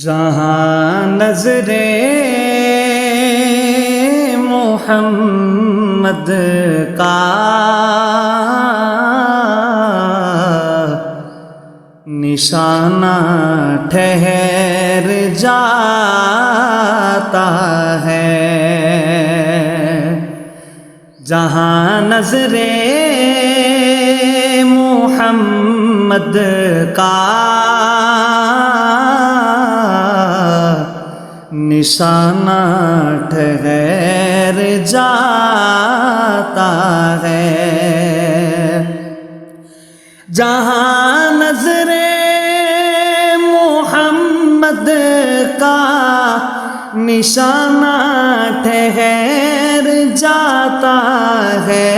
جہاں نظر محمد کا نشانہ ٹھہر جاتا ہے، جہاں نظر محمد کا نشانہ ٹھہر جاتا ہے، جہاں نظر محمد کا نشانہ ٹھہر جاتا ہے،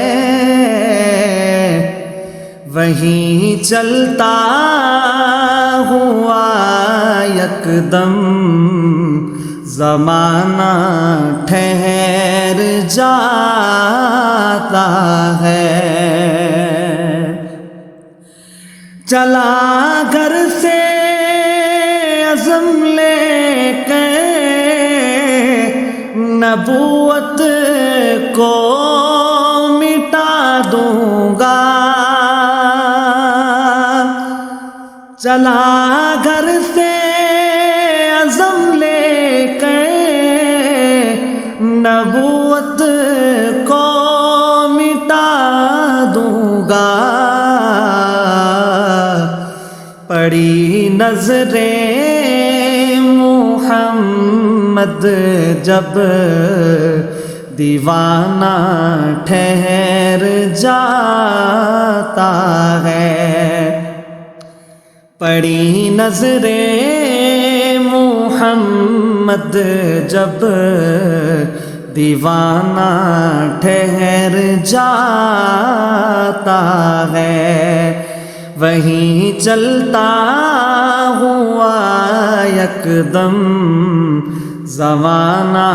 وہیں چلتا ہوا یکدم زمانہ ٹھہر جاتا ہے، چلا گھر سے عزم لے کر نبوت کو مٹا دوں گا، چلا گھر سے عزم لے کر نبوت کو مٹا دوں گا، پڑی نظر محمد جب دیوانہ ٹھہر جاتا ہے، پڑی نظر محمد جب دیوانہ ٹھہر جاتا ہے، وہیں چلتا ہوا یکدم زمانہ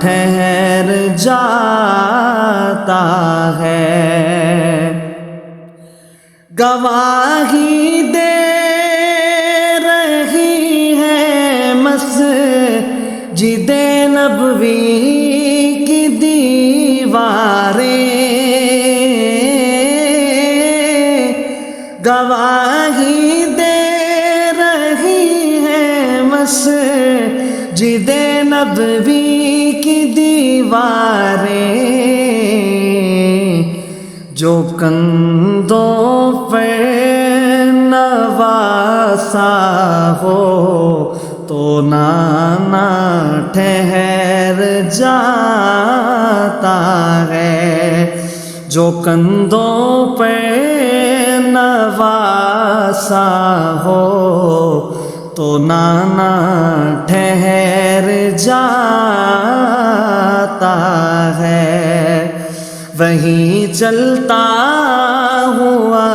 ٹھہر جاتا ہے، گواہی دے رہی ہے مسجد نبوی کی دیواریں، گواہی دے رہی ہے مسجد نبوی کی دیواریں، جو کندھوں پہ نواسا ہو تو نانا ٹھہر جاتا ہے، جو کندھوں پہ نواسا ہو تو نانا ٹھہر جاتا ہے، وہیں چلتا ہوا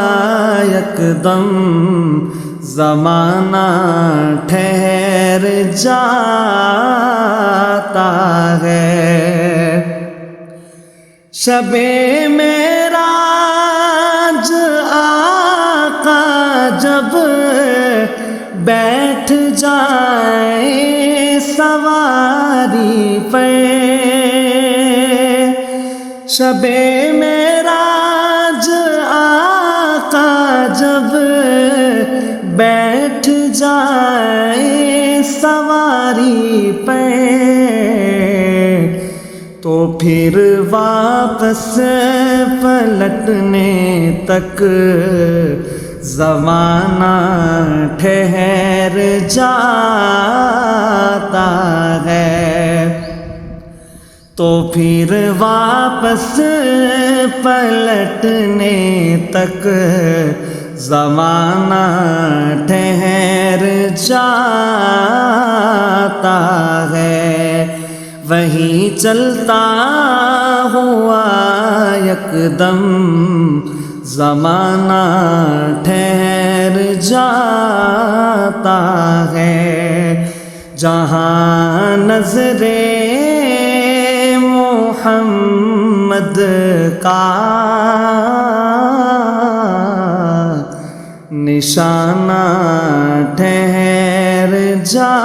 یکدم زمانہ ٹھہر جاتا ہے، شب معراج آقا جب بیٹھ جائے سواری پہ، شب معراج آقا جب بیٹھ جائے سواری پہ، تو پھر واپس پلٹنے تک زمانہ ٹھہر جاتا ہے، تو پھر واپس پلٹنے تک زمانہ ٹھہر جاتا ہے، وہیں چلتا ہوا یکدم زمانہ ٹھہر جاتا ہے، جہاں نظر محمد کا نشانہ ٹھہر ٹھہر جاتا